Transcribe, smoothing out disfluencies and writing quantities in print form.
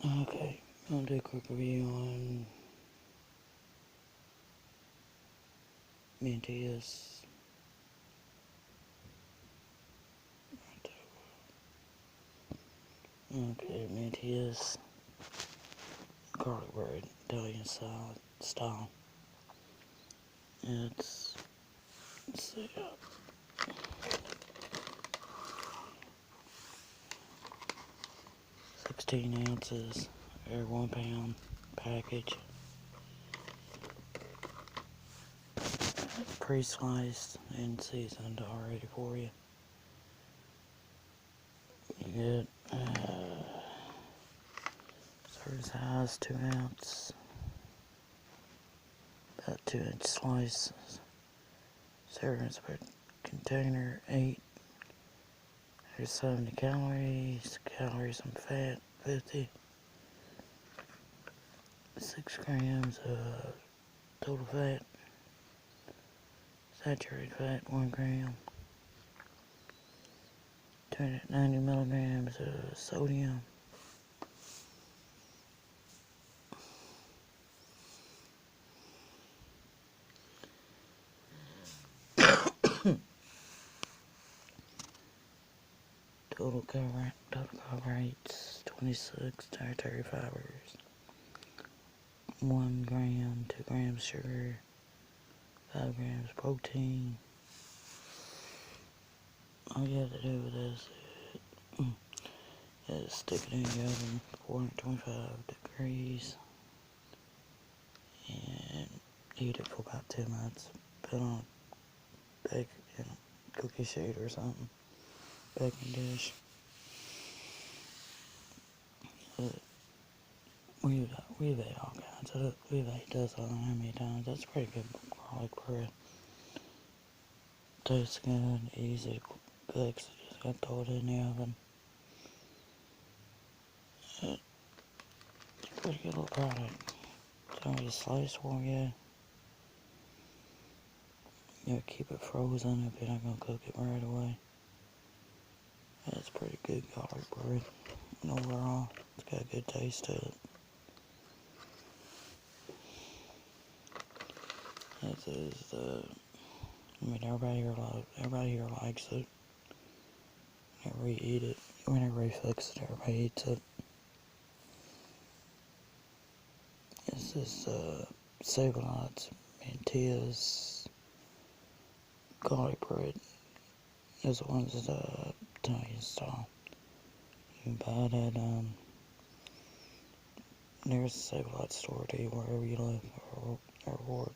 Okay, I'm gonna do a quick review on Mantias. Okay, Mantias Garlic Bread, Italian style. Let's see, 16 ounces, or 1 pound package. Pre-sliced and seasoned already for you. You get serving size 2 ounce, about 2-inch slices. Servings per container, 870 calories, and fat, 50. 6 grams of total fat, saturated fat, 1 gram. 290 milligrams of sodium. Total carbohydrates, 26 dietary fibers. 1 gram, 2 grams sugar, 5 grams protein. All you have to do with this is stick it in the oven, 425 degrees, and heat it for about 10 minutes. Put on a bake in a cookie sheet or something, baking dish. We've ate all kinds of it. We've ate this I don't know how many times. That's pretty good garlic bread. Tastes good, easy to fix. Just gotta throw it in the oven. It's a pretty good little product. So I just slice for you. You keep it frozen if you're not gonna cook it right away. It's pretty good garlic bread. And overall, it's got a good taste to it. This is everybody here likes it. Whenever you eat it, whenever you fix it, everybody eats it. This is Lot Mantias Garlic Bread. This one's Italian style. You can buy it at nearest Lot store to you wherever you live or work.